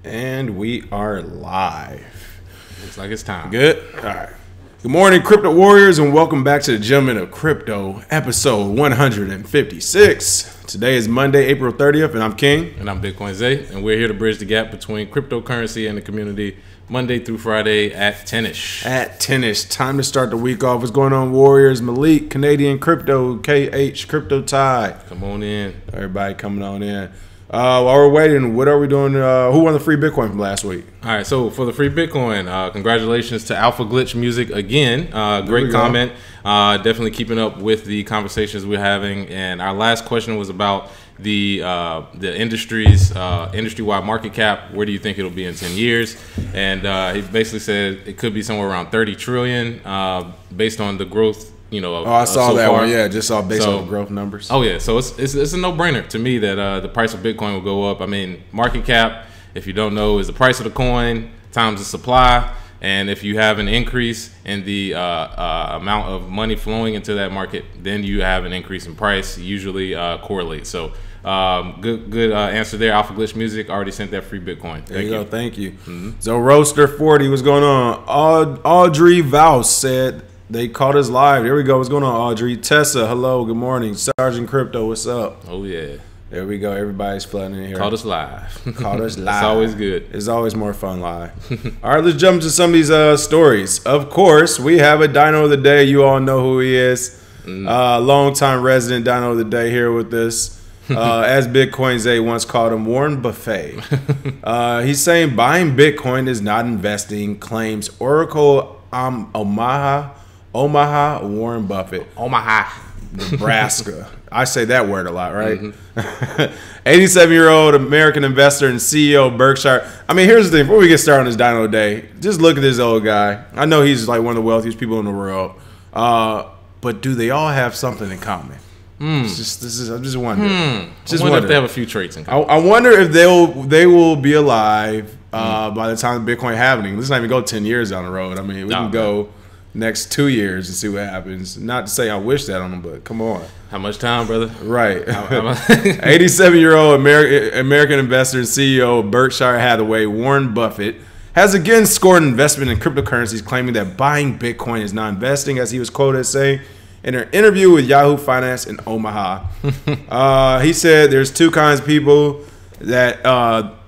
And we are live. Looks like it's time. Good? All right. Good morning, Crypto Warriors, and welcome back to the Gentlemen of Crypto, episode 156. Today is Monday, April 30th, and I'm King. And I'm Bitcoin Zay, and we're here to bridge the gap between cryptocurrency and the community Monday through Friday at 10ish. At 10ish. Time to start the week off. What's going on, Warriors? Malik, Canadian Crypto, KH, Crypto Ty. Come on in. Everybody coming on in. While we're waiting, what are we doing? Who won the free Bitcoin from last week? All right, so for the free Bitcoin, congratulations to Alpha Glitch Music again. Great comment. Definitely keeping up with the conversations we're having. And our last question was about the industry's industry-wide market cap. Where do you think it'll be in 10 years? And he basically said it could be somewhere around 30 trillion based on the growth. I saw that one. Yeah, just saw based on the growth numbers. Oh yeah, so it's a no-brainer to me that the price of Bitcoin will go up. I mean, market cap, if you don't know, is the price of the coin times the supply, and if you have an increase in the amount of money flowing into that market, then you have an increase in price. Usually correlates. So good answer there. Alpha Glitch Music already sent that free Bitcoin. There you go. Thank you. Mm-hmm. So Roaster 40, what's going on? Audrey Vouse said they caught us live. There we go. What's going on, Audrey? Tessa, hello. Good morning. Sergeant Crypto, what's up? Oh, yeah. There we go. Everybody's flooding in here. Caught us live. Caught us live. It's always good. It's always more fun live. All right, let's jump into some of these stories. Of course, we have a Dino of the Day. You all know who he is. Long-time resident Dino of the Day here with us. As Bitcoin Zay once called him, Warren Buffett. He's saying buying Bitcoin is not investing, claims Oracle Omaha, Warren Buffett. Omaha, Nebraska. I say that word a lot, right? 87-year-old American investor and CEO of Berkshire. I mean, here's the thing. Before we get started on this Dino Day, just look at this old guy. I know he's like one of the wealthiest people in the world. But do they all have something in common? I'm just wondering. I wonder if they have a few traits in common. I wonder if they will be alive by the time Bitcoin happening. Let's not even go 10 years down the road. I mean, we can go next 2 years and see what happens. Not to say I wish that on them, but come on. How much time, brother? Right. 87-year-old American investor and CEO of Berkshire Hathaway, Warren Buffett, has again scored an investment in cryptocurrencies, claiming that buying Bitcoin is not investing, as he was quoted as saying in an interview with Yahoo Finance in Omaha. He said there's two kinds of people that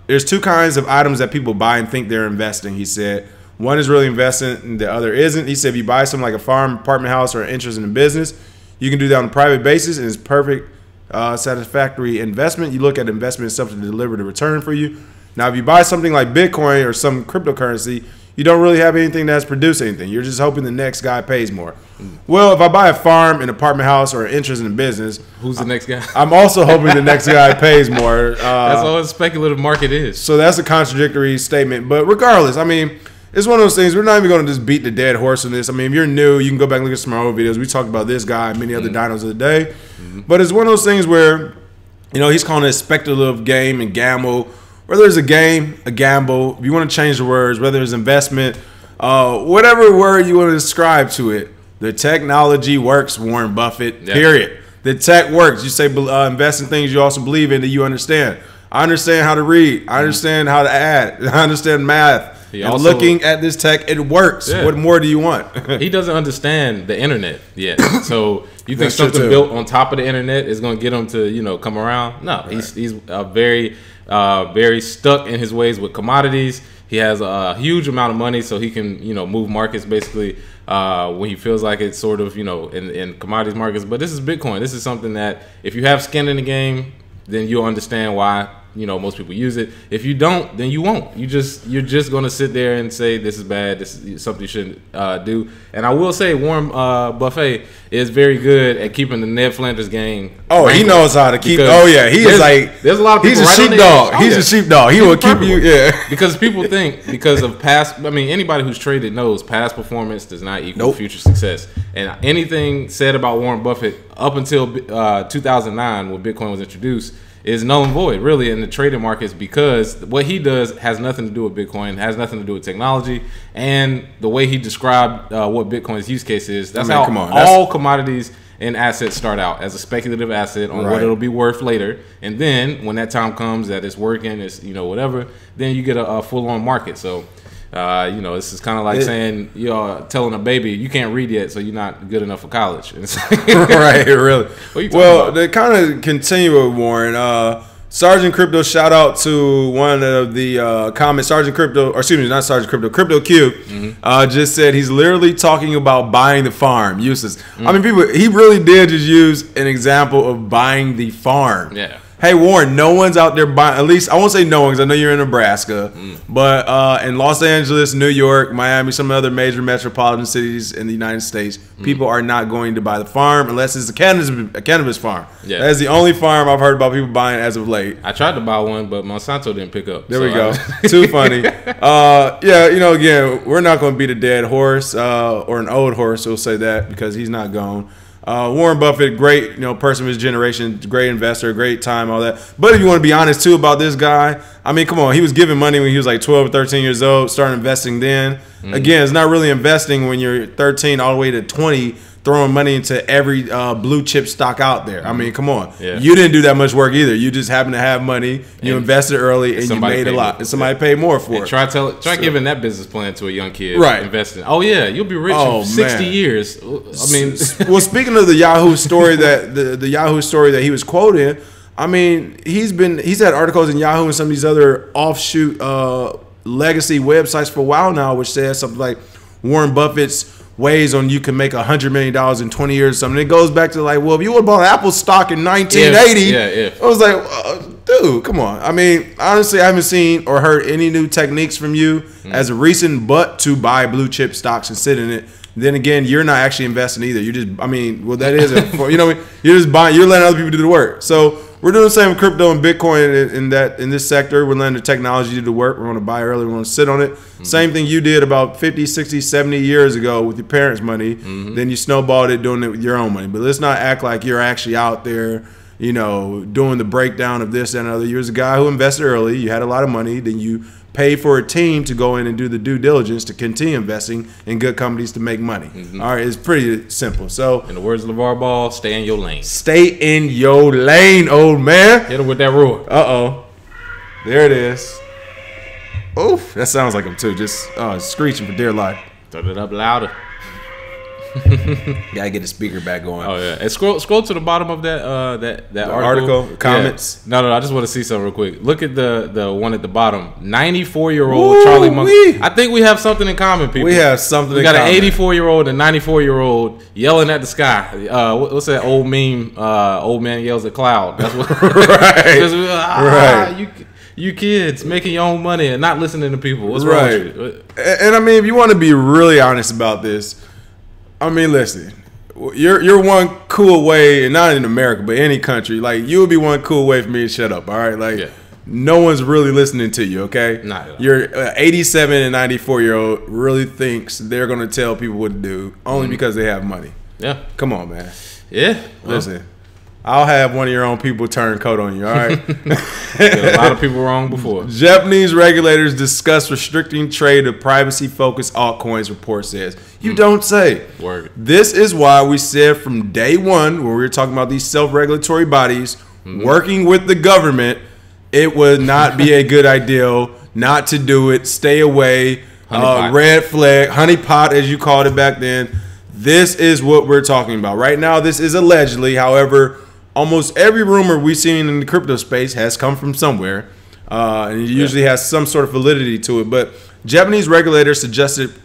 there's two kinds of items that people buy and think they're investing, he said. One is really investing and the other isn't. He said if you buy something like a farm, apartment house, or an interest in a business, you can do that on a private basis and it's perfect, satisfactory investment. You look at investment as something to deliver the return for you. Now, if you buy something like Bitcoin or some cryptocurrency, you don't really have anything that's produced anything. You're just hoping the next guy pays more. Well, if I buy a farm, an apartment house, or an interest in a business, who's the next guy? I'm also hoping the next guy pays more. That's all the speculative market is. So that's a contradictory statement. But regardless, I mean, it's one of those things. We're not even going to just beat the dead horse on this. I mean, if you're new, you can go back and look at some of our old videos. We talked about this guy and many other dinos of the day. But it's one of those things where, he's calling it a speculative game and gamble. Whether it's a game, a gamble, if you want to change the words, whether it's investment, whatever word you want to ascribe to it, the technology works, Warren Buffett, period. The tech works. You say invest in things you also believe in that you understand. I understand how to read. I understand how to add. I understand math. And looking at this tech, it works. Yeah. What more do you want? He doesn't understand the internet yet. So you think something built on top of the internet is going to get him to, come around? No, right. He's very stuck in his ways with commodities. He has a huge amount of money, so he can, move markets basically when he feels like it's sort of, in commodities markets. But this is Bitcoin. This is something that if you have skin in the game, then you'll understand why most people use it. If you don't, then you won't. You're just gonna sit there and say this is bad. This is something you shouldn't do. And I will say Warren Buffett is very good at keeping the Ned Flanders game. Oh, he knows how to keep. Oh yeah, he is like. There's a lot of people. He's a sheepdog. He's a sheepdog. He will keep you. Yeah. Because people think because of past. I mean, anybody who's traded knows past performance does not equal future success. And anything said about Warren Buffett up until 2009 when Bitcoin was introduced is null and void, really, in the trading markets, because what he does has nothing to do with Bitcoin, has nothing to do with technology, and the way he described what Bitcoin's use case is, that's all commodities in assets start out as a speculative asset on what it'll be worth later, and then when that time comes that it's working, it's whatever, then you get a full-on market. So this is kind of like saying telling a baby you can't read yet, so you're not good enough for college. Right, really. Well, they kind of continue with Warren. Sergeant Crypto, shout out to one of the comments. Sergeant Crypto, or excuse me, not Sergeant Crypto, Crypto Q, just said he's literally talking about buying the farm. Useless. I mean, he really did just use an example of buying the farm. Yeah. Hey, Warren, no one's out there buying, at least, I won't say no one because I know you're in Nebraska, but in Los Angeles, New York, Miami, some other major metropolitan cities in the United States, people are not going to buy the farm unless it's a cannabis farm. Yeah. That's the only farm I've heard about people buying as of late. I tried to buy one, but Monsanto didn't pick up. There we go. Too funny. Again, we're not going to beat a dead horse or an old horse, we'll say that, because he's not gone. Warren Buffett, great, person of his generation, great investor, great time, all that. But if you want to be honest too about this guy, I mean, come on, he was giving money when he was like 12 or 13 years old, started investing then. Again, it's not really investing when you're 13 all the way to 20, throwing money into every blue chip stock out there. I mean, come on. Yeah. You didn't do that much work either. You just happened to have money, you invested early, and you made a lot. And somebody paid more for it. Try giving that business plan to a young kid. Right. Investing. Oh, yeah, you'll be rich in 60 years. I mean, well, speaking of the Yahoo story the Yahoo story that he was quoting, I mean, he's had articles in Yahoo and some of these other offshoot legacy websites for a while now, which says something like Warren Buffett's ways on you can make $100 million in 20 years or something. It goes back to like, well, if you would have bought Apple stock in 1980, I was like, dude, come on. I mean, honestly, I haven't seen or heard any new techniques from you as a reason but to buy blue chip stocks and sit in it. Then again, you're not actually investing either. You're just, that is, you're just buying, you're letting other people do the work. So we're doing the same with crypto and Bitcoin in this sector. We're letting the technology do the work. We're going to buy early. We're going to sit on it. Same thing you did about 50, 60, 70 years ago with your parents' money. Then you snowballed it doing it with your own money. But let's not act like you're actually out there, doing the breakdown of this and other. You was a guy who invested early. You had a lot of money. Then you pay for a team to go in and do the due diligence to continue investing in good companies to make money. All right, it's pretty simple. So, in the words of LeVar Ball, stay in your lane. Stay in your lane, old man. Hit him with that roar. There it is. Oof, that sounds like him too. Just screeching for dear life. Turn it up louder. Gotta get the speaker back going. Oh yeah, and scroll to the bottom of that article comments. Yeah. No, I just want to see something real quick. Look at the one at the bottom. 94-year-old Charlie Munger. I think we have something in common, people. We have something. We got an 84-year-old and 94-year-old yelling at the sky. What's that old meme? Old man yells at cloud. That's what. Right. You kids making your own money and not listening to people. What's wrong with you? And I mean, if you want to be really honest about this, I mean, listen, you're one cool way, and not in America, but any country, like, you would be one cool way for me to shut up, all right? Like, no one's really listening to you, okay? Not at all. Your 87 and 94-year-old really thinks they're going to tell people what to do only because they have money. Yeah. Come on, man. Yeah. Listen. I'll have one of your own people turn coat on you, all right? A lot of people wrong before. Japanese regulators discuss restricting trade of privacy-focused altcoins, report says. You don't say. Word. This is why we said from day one, when we were talking about these self-regulatory bodies working with the government, it would not be a good idea not to do it. Stay away. Red flag, honeypot, as you called it back then. This is what we're talking about. Right now, this is allegedly, however, almost every rumor we've seen in the crypto space has come from somewhere, and it usually has some sort of validity to it. But Japanese regulators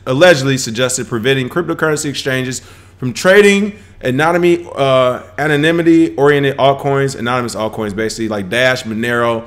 allegedly suggested preventing cryptocurrency exchanges from trading anonymity-oriented altcoins, anonymous altcoins, basically like Dash, Monero.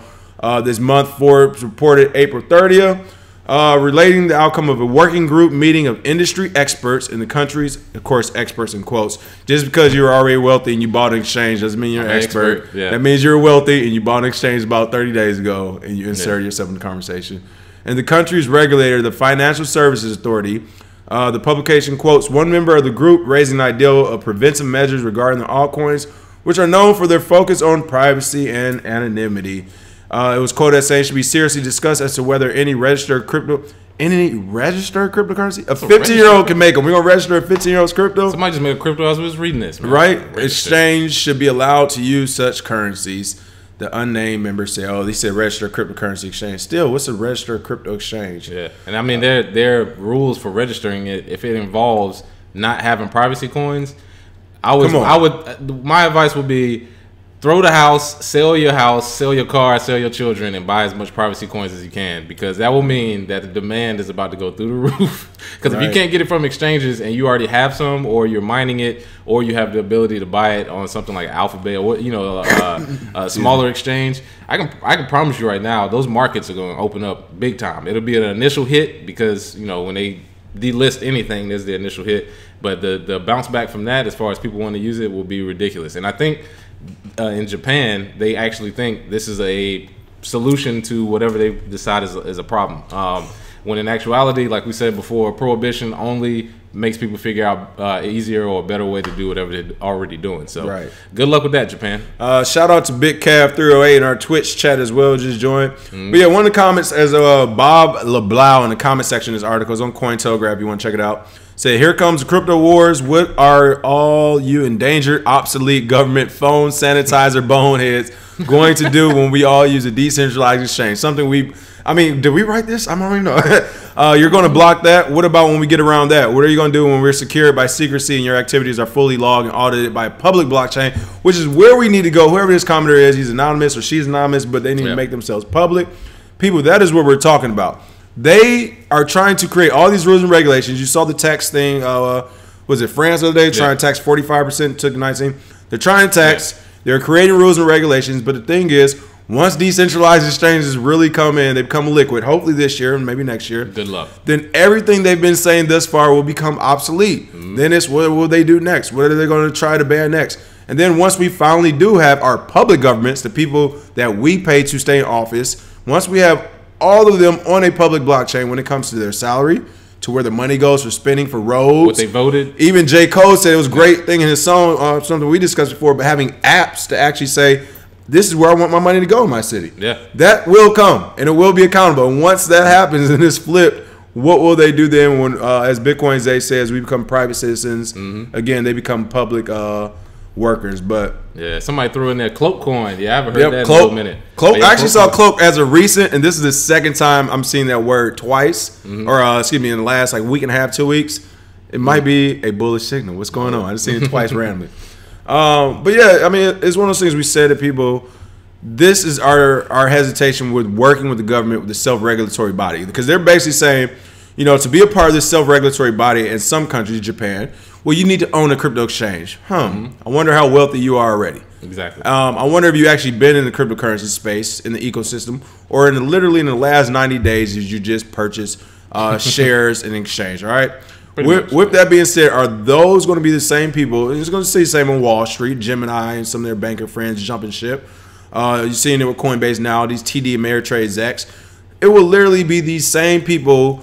This month, Forbes reported April 30th. Relating the outcome of a working group meeting of industry experts in the countries, of course, experts in quotes. Just because you're already wealthy and you bought an exchange doesn't mean you're an expert. Yeah. That means you're wealthy and you bought an exchange about 30 days ago and you insert yourself in the conversation. And the country's regulator, the Financial Services Authority, the publication quotes one member of the group raising the idea of preventive measures regarding the altcoins, which are known for their focus on privacy and anonymity. It was quoted as saying it should be seriously discussed as to whether any registered crypto any registered cryptocurrency? A 15-year-old can make them. We're going to register a 15-year-old's crypto? Somebody just made a crypto as we was reading this, man. Right? Exchange should be allowed to use such currencies. The unnamed members say, oh, they said register cryptocurrency exchange. Still, what's a registered crypto exchange? Yeah. And I mean, there are rules for registering it. If it involves not having privacy coins, my advice would be throw the house, sell your car, sell your children, and buy as much privacy coins as you can, because that will mean that the demand is about to go through the roof. Because if you can't get it from exchanges and you already have some, or you're mining it, or you have the ability to buy it on something like Alphabet or a smaller exchange, I can promise you right now, those markets are going to open up big time. It'll be an initial hit because when they delist anything, there's the initial hit, but the bounce back from that, as far as people want to use it, will be ridiculous. And I think in Japan, they actually think this is a solution to whatever they decide is a problem. When in actuality, like we said before, prohibition only makes people figure out easier or a better way to do whatever they're already doing. So good luck with that, Japan. Shout out to BitCav308 in our Twitch chat as well, just joined. But yeah, one of the comments, as Bob LeBlau in the comment section of this article is on Cointelegraph, you want to check it out. Say, here comes the crypto wars. What are all you endangered, obsolete government phone sanitizer boneheads going to do when we all use a decentralized exchange? Something did we write this? I don't even know. You're going to block that. What about when we get around that? What are you going to do when we're secured by secrecy and your activities are fully logged and audited by a public blockchain, which is where we need to go. Whoever this commenter is, he's anonymous or she's anonymous, but they need to make themselves public. People, that is what we're talking about. They are trying to create all these rules and regulations. You saw the tax thing. Was it France the other day? Trying to tax 45%, took 19%. They're trying to tax. They're creating rules and regulations. But the thing is, once decentralized exchanges really come in, they become liquid, hopefully this year and maybe next year. Good luck. Then everything they've been saying thus far will become obsolete. Then it's what will they do next? What are they going to try to ban next? And then once we finally do have our public governments, the people that we pay to stay in office, once we have all of them on a public blockchain when it comes to their salary, to where the money goes for spending for roads. What they voted. Even J. Cole said it was a great thing in his song, something we discussed before, but having apps to actually say, this is where I want my money to go in my city. Yeah. That will come, and it will be accountable. And once that happens and it's flipped, what will they do then when, as Bitcoin Zay says, we become private citizens? Again, they become public workers. But yeah, somebody threw in there Cloak Coin. Yeah, I haven't heard that in a minute. Cloak. I actually saw Cloak as a recent, and this is the second time I'm seeing that word twice, or excuse me, in the last week and a half, 2 weeks. It might be a bullish signal. What's going on? I just seen it twice randomly. But yeah, I mean, it's one of those things we said to people. This is our hesitation with working with the government, with the self-regulatory body, because they're basically saying, to be a part of this self-regulatory body in some countries, Japan, well, you need to own a crypto exchange. I wonder how wealthy you are already. Exactly. I wonder if you actually been in the cryptocurrency space, in the ecosystem, or literally in the last 90 days, did you just purchase shares in exchange? All right. With that being said, are those going to be the same people? It's going to say the same on Wall Street, Gemini and some of their banker friends jumping ship. You're seeing it with Coinbase now, these TD Ameritrade execs. It will literally be these same people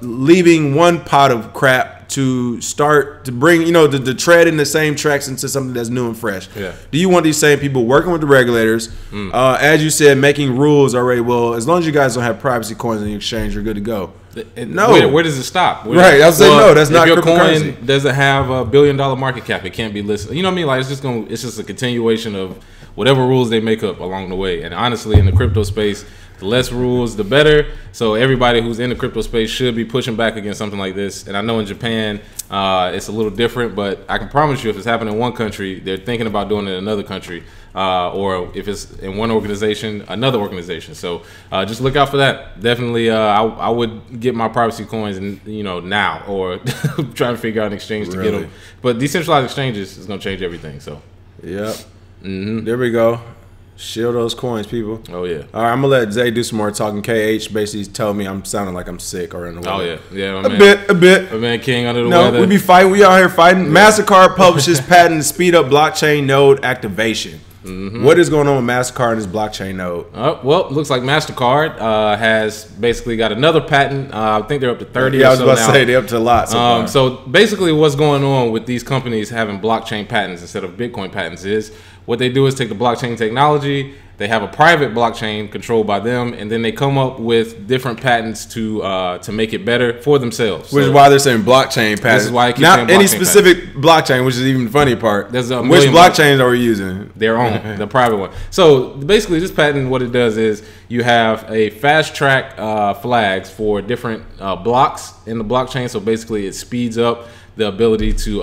leaving one pot of crap to start to bring, the tread in the same tracks into something that's new and fresh. Yeah. Do you want these same people working with the regulators? As you said, making rules already. Well, as long as you guys don't have privacy coins in the exchange, you're good to go. No. Where does it stop? Right. I was saying no. That's not cryptocurrency. Your coin doesn't have $1 billion market cap. It can't be listed. You know what I mean? Like it's just a continuation of whatever rules they make up along the way. And honestly, in the crypto space, the less rules, the better. So everybody who's in the crypto space should be pushing back against something like this. And I know in Japan, it's a little different, but I can promise you, if it's happening in one country, they're thinking about doing it in another country, or if it's in one organization, another organization. So just look out for that. Definitely, I would get my privacy coins, now, or try to figure out an exchange to get them. But decentralized exchanges is going to change everything. So, yep. There we go. Shield those coins, people. Oh, yeah. All right, I'm going to let Zay do some more talking. KH basically tell me I'm sounding like I'm sick or in the weather. Oh, yeah. Yeah, a bit. My man King under the weather. We be fighting. We out here fighting. Mastercard publishes patent to speed up blockchain node activation. What is going on with Mastercard and this blockchain node? Well, it looks like Mastercard has basically got another patent. I think they're up to 30 Yeah, or I was so about now. to say they're up to a lot. So basically what's going on with these companies having blockchain patents instead of Bitcoin patents is what they do is take the blockchain technology. They have a private blockchain controlled by them, and then they come up with different patents to make it better for themselves. Which is why they're saying blockchain patents. This is why I keep not saying any specific blockchain, which is even the funny part. Which blockchains are we using? Their own, the private one. So basically, this patent, what it does is you have a fast track flags for different blocks in the blockchain. So basically, it speeds up the ability to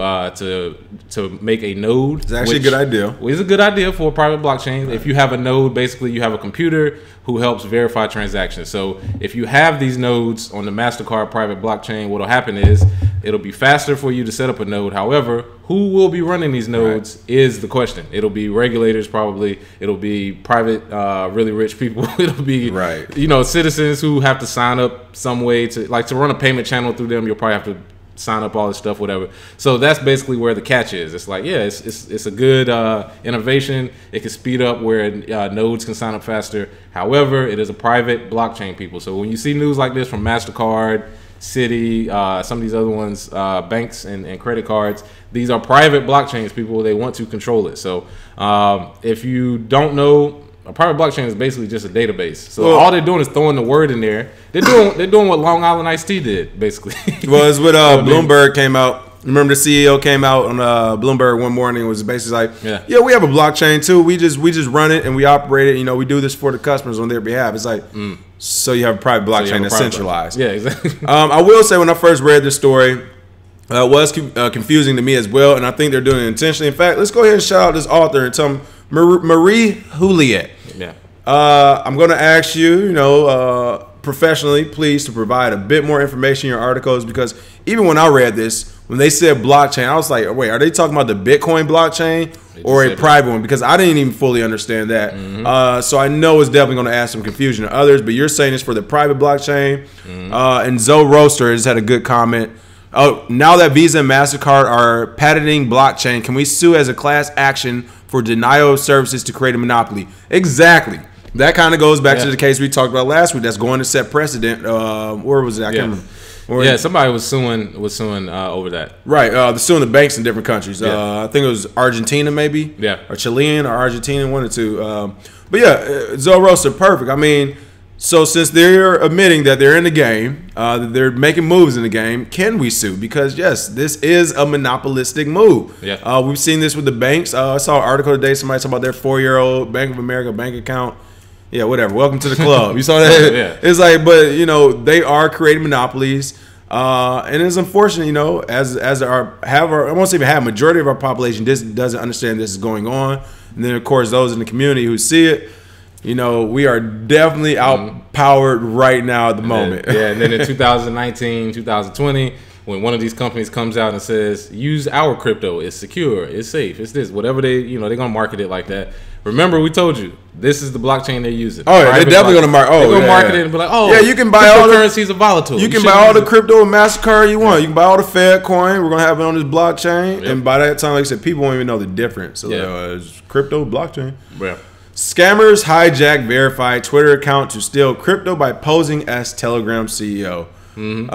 make a node. It's actually a good idea. It's a good idea for a private blockchain. Right. If you have a node, basically you have a computer who helps verify transactions. So if you have these nodes on the Mastercard private blockchain, what'll happen is it'll be faster for you to set up a node. However, who will be running these nodes is the question. It'll be regulators probably. It'll be private, really rich people. It'll be citizens who have to sign up some way to run a payment channel through them. You'll probably have to sign up all this stuff, whatever. So that's basically where the catch is. It's like, it's a good innovation. It can speed up where nodes can sign up faster. However, it is a private blockchain, people. So when you see news like this from Mastercard, Citi, some of these other ones, banks and credit cards, these are private blockchains, people. They want to control it. So if you don't know, a private blockchain is basically just a database. So all they're doing is throwing the word in there. They're doing what Long Island Iced Tea did, basically. Well, it's what Bloomberg came out. Remember the CEO came out on Bloomberg one morning and was basically like, yeah, we have a blockchain too. We just run it and we operate it. You know, we do this for the customers on their behalf. It's like, so you have a private blockchain that's centralized. Yeah, exactly. I will say when I first read this story, it was confusing to me as well, and I think they're doing it intentionally. In fact, let's go ahead and shout out this author and tell them, Marie Juliet. Yeah. I'm going to ask you, professionally, please, to provide a bit more information in your articles, because even when I read this, when they said blockchain, I was like, wait, are they talking about the Bitcoin blockchain or a private one? Because I didn't even fully understand that. So I know it's definitely going to add some confusion to others, but you're saying it's for the private blockchain. And Zoe Roaster just had a good comment. Oh, now that Visa and MasterCard are patenting blockchain, can we sue as a class action for denial of services to create a monopoly? Exactly. That kind of goes back to the case we talked about last week. That's going to set precedent. Where was it? I can't remember. Somebody was suing over that. Right. They're suing the banks in different countries. I think it was Argentina, maybe. Yeah. Or Chilean or Argentinian, one or two. But yeah, Zoe Roaster, perfect. I mean, so since they're admitting that they're in the game, that they're making moves in the game, can we sue? Because yes, this is a monopolistic move. Yeah. We've seen this with the banks. I saw an article today. Somebody talking about their 4-year-old Bank of America bank account. Yeah, whatever. Welcome to the club. You saw that? Yeah. It's like, but they are creating monopolies, and it's unfortunate. As I won't say even have majority of our population doesn't understand this is going on, and then of course those in the community who see it. We are definitely outpowered right now at the moment. And then in 2019, 2020, when one of these companies comes out and says, use our crypto, it's secure, it's safe, it's this, whatever they're going to market it like that. Remember, we told you, this is the blockchain they're using. Oh, yeah, they're definitely going to market. They're going to market it and be like, yeah, you can buy all the currencies are volatile. You can buy all the crypto and MasterCard you want. You can buy all the Fed coin. We're going to have it on this blockchain. And by that time, like I said, people won't even know the difference. So it's crypto, blockchain. Yeah. Scammers hijack verified Twitter account to steal crypto by posing as Telegram CEO. And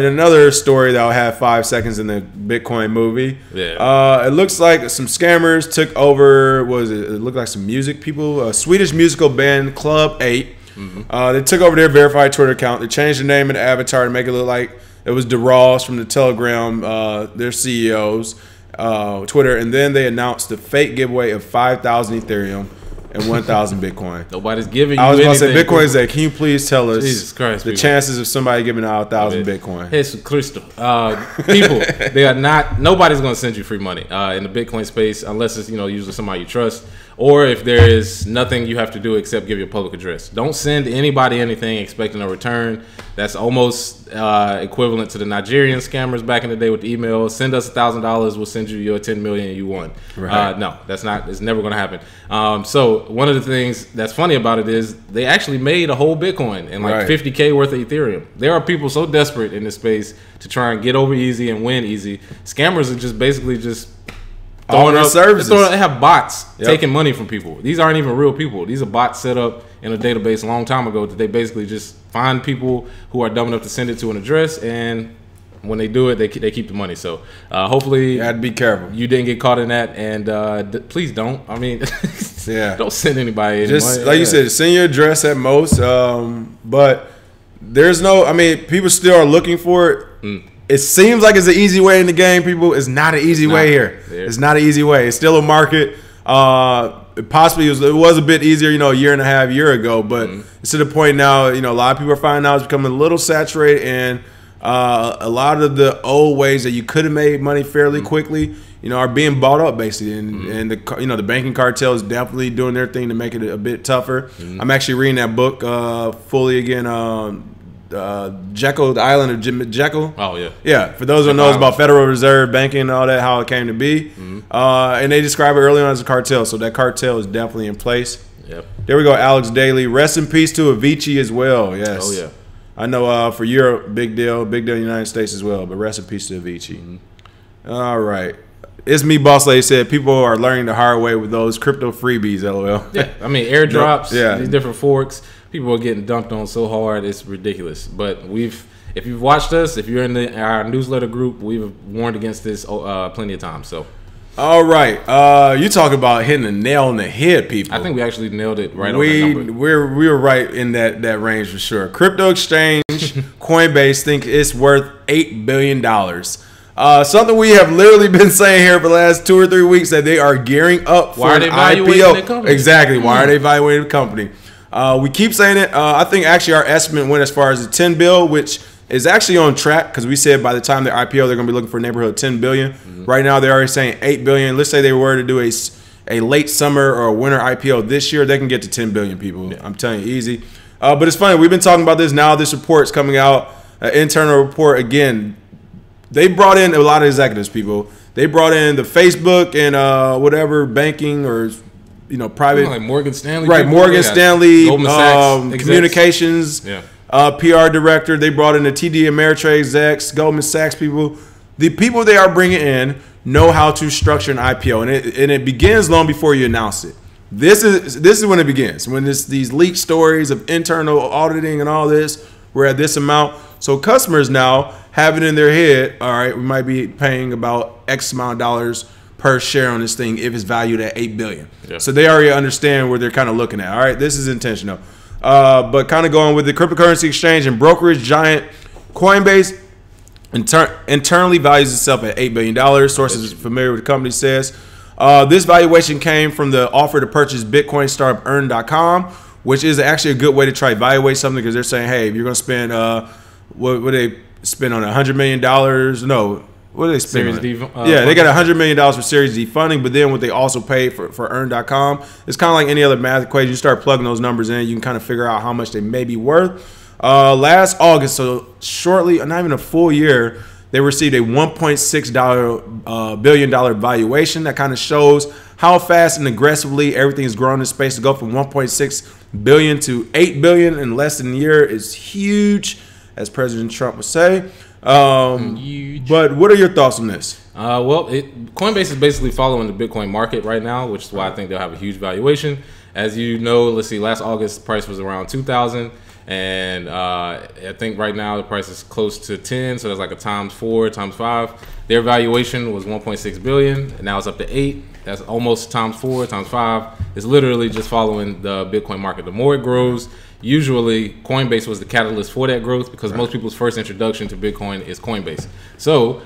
another story that I'll have 5 seconds in the Bitcoin movie. Yeah. It looks like some scammers took over. What was it? It looked like some music people. A Swedish musical band, Club 8. They took over their verified Twitter account. They changed the name and the avatar to make it look like it was DeRoss from the Telegram, their CEO's Twitter. And then they announced the fake giveaway of 5,000 Ethereum and 1,000 Bitcoin. Nobody's giving you I was going to say, anything. Bitcoin is that. Can you please tell us Jesus Christ, the people. chances of somebody giving out 1,000 Bitcoin? Jesus Cristo. People, they are not, nobody's going to send you free money in the Bitcoin space unless it's, usually somebody you trust. Or if there is nothing you have to do except give your public address. Don't send anybody anything expecting a return. That's almost equivalent to the Nigerian scammers back in the day with the email. Send us $1,000, we'll send you your 10 million you won. Right. No, that's not. It's never going to happen. So one of the things that's funny about it is they actually made a whole Bitcoin and like 50K worth of Ethereum. There are people so desperate in this space to try and get over easy and win easy. Scammers are just basically just all their services. They have bots taking money from people. These aren't even real people. These are bots set up in a database a long time ago that they basically just find people who are dumb enough to send it to an address and when they do it, they keep the money. So hopefully, you had to be careful. You didn't get caught in that, and please don't. I mean, don't send anybody any just money. Like you said, send your address at most. But there's no. I mean, people still are looking for it. It seems like it's an easy way in the game, people. It's not an easy way here. It's not an easy way. It's still a market. Possibly it was a bit easier, a year and a half, year ago, but it's to the point now, a lot of people are finding out it's becoming a little saturated, and a lot of the old ways that you could have made money fairly quickly, are being bought up basically, and the banking cartel is definitely doing their thing to make it a bit tougher. I'm actually reading that book fully again. Jekyll, the Island of Jekyll. Oh yeah, yeah. For those who knows about Federal Reserve banking and all that, how it came to be, and they describe it early on as a cartel. So that cartel is definitely in place. Yep. There we go, Alex Daly. Rest in peace to Avicii as well. Yes. Oh yeah. I know for Europe, big deal in the United States as well. But rest in peace to Avicii. All right. It's me, Boss Lady said. People are learning the hard way with those crypto freebies. LOL. Yeah. I mean, airdrops. These different forks. People are getting dumped on so hard, it's ridiculous. But if you've watched us, if you're in our newsletter group, we've warned against this plenty of times. So, all right, you talk about hitting a nail on the head, people. I think we actually nailed it right on the number. We were right in that range for sure. Crypto exchange Coinbase think it's worth $8 billion. Something we have literally been saying here for the last 2 or 3 weeks, that they are gearing up for an IPO. Exactly. Why are they evaluating the company? We keep saying it. I think actually our estimate went as far as the 10 bill, which is actually on track, because we said by the time they IPO, they're going to be looking for a neighborhood of 10 billion. Right now, they're already saying 8 billion. Let's say they were to do a late summer or a winter IPO this year, they can get to 10 billion, people. Yeah. I'm telling you, easy. But it's funny. We've been talking about this now. This report's coming out, an internal report. Again, they brought in a lot of executives, people. They brought in the Facebook and whatever banking or private, like Morgan Stanley, right? Morgan Stanley, Goldman Sachs, communications, PR director. They brought in the TD Ameritrade execs, Goldman Sachs people. The people they are bringing in know how to structure an IPO, and it begins long before you announce it. This is when it begins. When these leaked stories of internal auditing and all this, we're at this amount. So customers now have it in their head. All right, we might be paying about X amount of dollars per share on this thing if it's valued at $8 billion. Yeah. So they already understand where they're kind of looking at. All right, this is intentional. But kind of going with the cryptocurrency exchange and brokerage giant Coinbase internally values itself at $8 billion. Sources familiar with the company says. This valuation came from the offer to purchase Bitcoin startup Earn.com, which is actually a good way to try to evaluate something, because they're saying, hey, if you're going to spend, what they spend on $100 million? No. What do they spend? Series D. They got $100 million for Series D funding, but then what they also paid for Earn.com, it's kind of like any other math equation. You start plugging those numbers in, you can kind of figure out how much they may be worth. Last August, so shortly, not even a full year, they received a $1.6 billion valuation. That kind of shows how fast and aggressively everything is growing in space. To go from 1.6 billion to 8 billion in less than a year is huge, as President Trump would say. But what are your thoughts on this? Coinbase is basically following the Bitcoin market right now, which is why I think they'll have a huge valuation. As you know, let's see, last August the price was around 2,000, and I think right now the price is close to 10, so that's like a times 4, times 5. Their valuation was 1.6 billion, and now it's up to 8. That's almost times 4, times 5. It's literally just following the Bitcoin market. The more it grows, usually Coinbase was the catalyst for that growth, because most people's first introduction to Bitcoin is Coinbase. So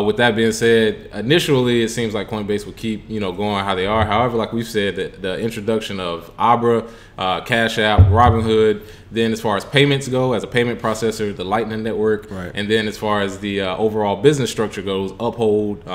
with that being said, initially it seems like Coinbase would keep going how they are. However, like we've said, the introduction of Abra, Cash App, Robinhood, then as far as payments go, as a payment processor, the Lightning Network, and then as far as the overall business structure goes, Uphold,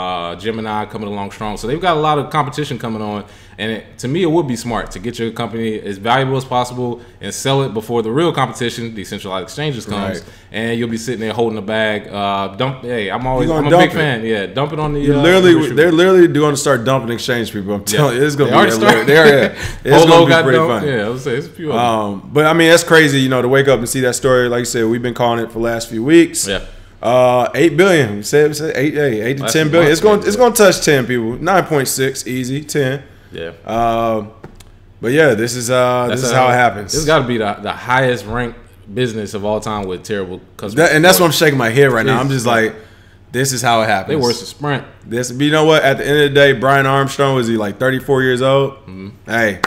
Gemini coming along strong. So they've got a lot of competition coming on, and to me, it would be smart to get your company as valuable as possible and sell it before the real competition, decentralized exchanges, comes, and you'll be sitting there holding the bag. I'm a big fan. Yeah, dump it on the. They're literally going to start dumping exchange people. I'm telling you, it's going to be. It's going to be pretty fun. Yeah, I would say it's a few. But I mean, that's crazy. To wake up and see that story. Like you said, we've been calling it for the last few weeks. Yeah. 8 billion. We said 8 to 10 billion. It's going to touch 10 people. 9.6 easy. 10. Yeah. But yeah, this is how it happens. This has got to be the highest ranked business of all time with terrible customers. And that's why I'm shaking my head right now. I'm just like, This is how it happens. They worse a sprint. You know what? At the end of the day, Brian Armstrong, was he like 34 years old? Hey,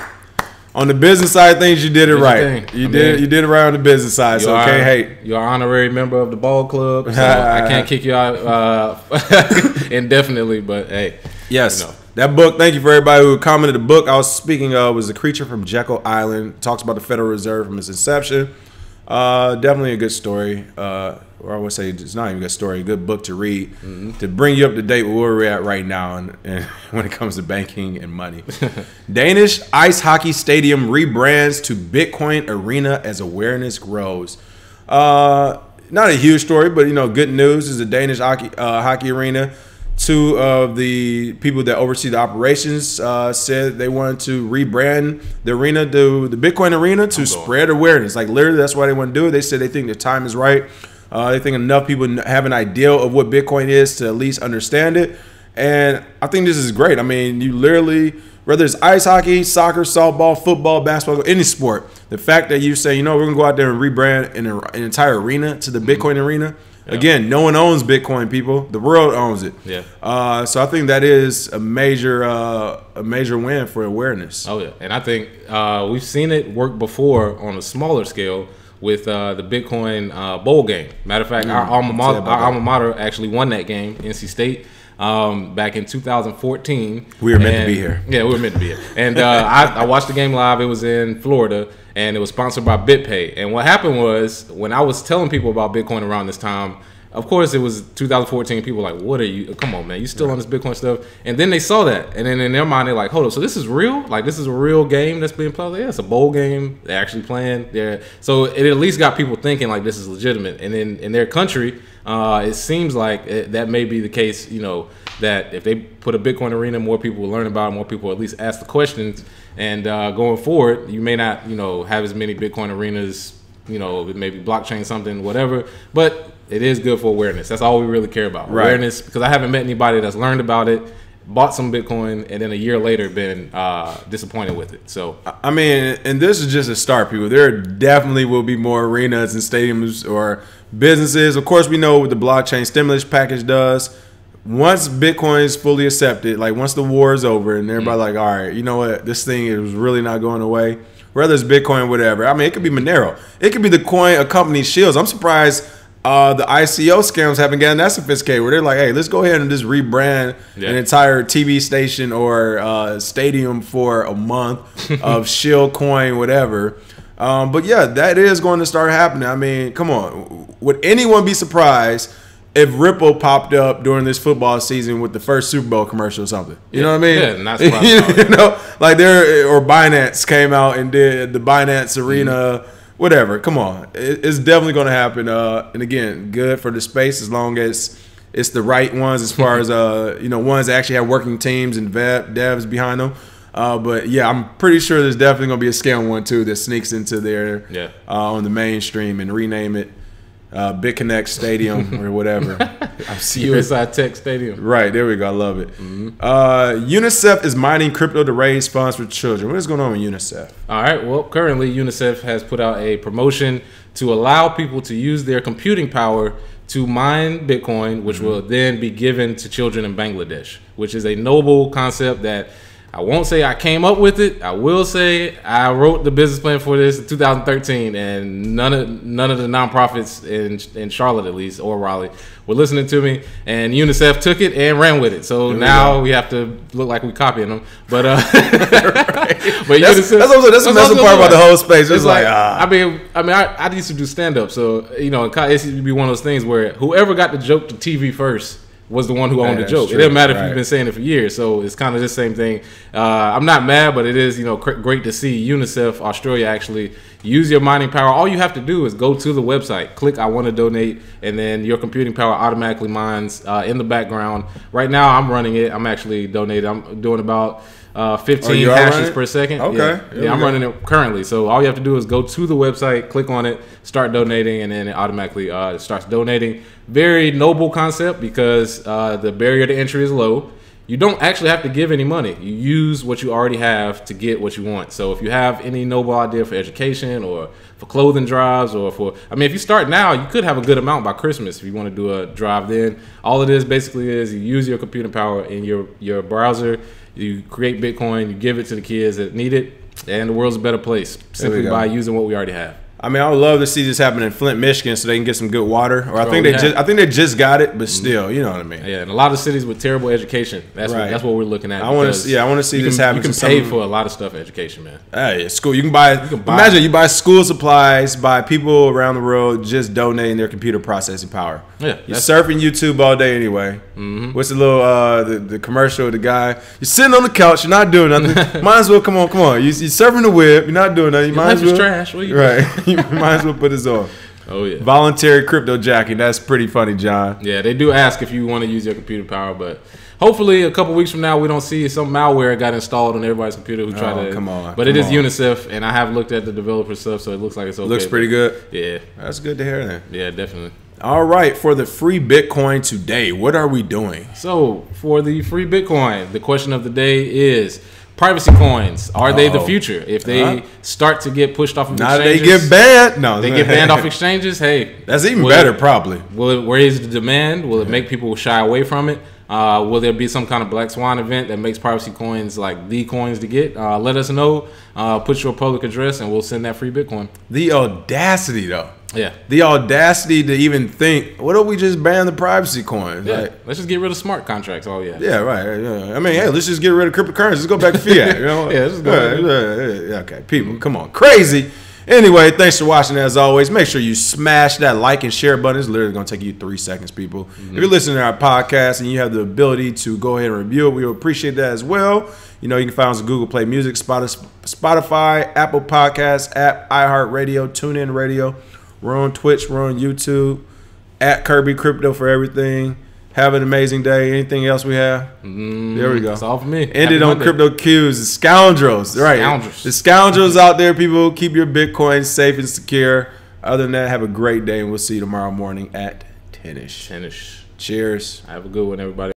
on the business side of things, you did it right. You did it right on the business side. So can't hate. You're an honorary member of the ball club. So I can't kick you out indefinitely. But hey, yes. You know. That book, thank you for everybody who commented. The book I was speaking of was The Creature from Jekyll Island. It talks about the Federal Reserve from its inception. Definitely a good story. Or I would say it's not even a good story, a good book to read to bring you up to date with where we're at right now and when it comes to banking and money. Danish ice hockey stadium rebrands to Bitcoin arena as awareness grows. Not a huge story, but good news is the Danish hockey arena. Two of the people that oversee the operations said they wanted to rebrand the arena to the Bitcoin arena to spread awareness. Like literally, that's why they want to do it. They said they think the time is right. They think enough people have an idea of what Bitcoin is to at least understand it. And I think this is great. I mean, you literally, whether it's ice hockey, soccer, softball, football, basketball, any sport, the fact that you say, we're going to go out there and rebrand an entire arena to the Bitcoin arena. Yeah. Again, no one owns Bitcoin, people. The world owns it. Yeah. So I think that is a major win for awareness. Oh, yeah. And I think we've seen it work before on a smaller scale with the Bitcoin bowl game. Matter of fact, our alma mater actually won that game, NC State, back in 2014. We were meant to be here. Yeah, we were meant to be here. And I watched the game live. It was in Florida, and it was sponsored by BitPay. And what happened was, when I was telling people about Bitcoin around this time, of course, it was 2014. People were like, what are you? Come on, man. You still on this Bitcoin stuff? And then they saw that. And then in their mind, they're like, hold up. So this is real? Like, this is a real game that's being played? Yeah, it's a bowl game. They're actually playing. So it at least got people thinking, like, this is legitimate. And then in their country, it seems like that may be the case, that if they put a Bitcoin arena, more people will learn about it. More people will at least ask the questions. And going forward, you may not, have as many Bitcoin arenas, maybe blockchain something, whatever. But it is good for awareness. That's all we really care about. Right. Awareness, because I haven't met anybody that's learned about it, bought some Bitcoin, and then a year later been disappointed with it. So I mean, and this is just a start, people. There definitely will be more arenas and stadiums or businesses. Of course, we know what the blockchain stimulus package does. Once Bitcoin is fully accepted, like once the war is over and everybody like, all right, you know what, this thing is really not going away. Whether it's Bitcoin, whatever. I mean, it could be Monero. It could be the coin accompanying shields. I'm surprised the ICO scams haven't gotten that sophisticated where they're like, hey, let's go ahead and just rebrand an entire TV station or stadium for a month of shield coin, whatever. But yeah, that is going to start happening. I mean, come on. Would anyone be surprised if Ripple popped up during this football season with the first Super Bowl commercial or something? You know what I mean? Yeah, not surprised. Like or Binance came out and did the Binance Arena. Whatever, come on. It's definitely going to happen. And again, good for the space as long as it's the right ones as far as, ones that actually have working teams and devs behind them. But yeah, I'm pretty sure there's definitely going to be a scam one too that sneaks into there on the mainstream and rename it BitConnect Stadium or whatever. USI Tech Stadium. Right, there we go. I love it. UNICEF is mining crypto to raise funds for children. What is going on with UNICEF? All right, well, currently UNICEF has put out a promotion to allow people to use their computing power to mine Bitcoin, which will then be given to children in Bangladesh, which is a noble concept that I won't say I came up with it. I will say I wrote the business plan for this in 2013, and none of the nonprofits in Charlotte, at least, or Raleigh, were listening to me. And UNICEF took it and ran with it. So now we have to look like we copying them. But but that's the messing part about the whole space. It's like I used to do stand up, so it used to be one of those things where whoever got the joke to TV first was the one who owned the joke. True. It doesn't matter if you've been saying it for years. So it's kind of the same thing. I'm not mad, but it is great to see UNICEF Australia actually use your mining power. All you have to do is go to the website, click I want to donate, and then your computing power automatically mines in the background. Right now I'm running it. I'm actually donating. I'm doing about 15 hashes per second. Okay. Yeah, I'm running it currently. So all you have to do is go to the website, click on it, start donating, and then it automatically starts donating. Very noble concept because the barrier to entry is low. you don't actually have to give any money. You use what you already have to get what you want. So if you have any noble idea for education or for clothing drives or for, I mean, if you start now, you could have a good amount by Christmas if you want to do a drive then. All it is basically is you use your computing power in your browser, you create Bitcoin, you give it to the kids that need it, and the world's a better place simply by using what we already have. I mean, I would love to see this happen in Flint, Michigan, so they can get some good water. Or I think they just got it, but still, you know what I mean. Yeah, and a lot of cities with terrible education. That's what we're looking at. I want to see this happen. You can pay for a lot of stuff in education, man. Hey, school. You can buy. Imagine you buy school supplies by people around the world just donating their computer processing power. Yeah, you're surfing YouTube all day anyway. What's the little the commercial? The guy, you're sitting on the couch, you're not doing nothing. Might as well come on. You're surfing the web, you're not doing nothing. You might as well. Trash. What are you doing? You might as well put this on. Oh yeah. Voluntary crypto jacking. That's pretty funny, John. Yeah, they do ask if you want to use your computer power, but hopefully a couple weeks from now we don't see some malware got installed on everybody's computer who try to. Come on. But it is UNICEF, and I have looked at the developer stuff, so it looks like it's okay. Looks pretty good. Yeah. That's good to hear then. Yeah, definitely. All right, for the free Bitcoin today, what are we doing? So for the free Bitcoin, the question of the day is: privacy coins, are they the future? If they start to get pushed off of exchanges, they get banned. No, they get banned off exchanges. Hey, that's even better, probably. Will it raise the demand? Will it make people shy away from it? Will there be some kind of black swan event that makes privacy coins like the coins to get? Let us know. Put your public address, and we'll send that free Bitcoin. The audacity, though. Yeah. The audacity to even think, what if we just ban the privacy coins? Yeah. Like, let's just get rid of smart contracts. Oh, yeah. Yeah, right. Yeah. I mean, hey, let's just get rid of cryptocurrency. Let's go back to fiat. You know? Yeah, let's just go. Okay, people, come on. Crazy. Anyway, thanks for watching as always. Make sure you smash that like and share button. It's literally going to take you 3 seconds, people. If you're listening to our podcast and you have the ability to go ahead and review it, we will appreciate that as well. You know, you can find us on Google Play Music, Spotify, Apple Podcasts, app, iHeartRadio, TuneIn Radio. We're on Twitch. We're on YouTube. At KRBE Crypto for everything. Have an amazing day. Anything else we have? There we go. That's all for me. Ended on Crypto Q's. The scoundrels. Right. The scoundrels out there, people. Keep your Bitcoin safe and secure. Other than that, have a great day, and we'll see you tomorrow morning at 10-ish. 10-ish. Cheers. Have a good one, everybody.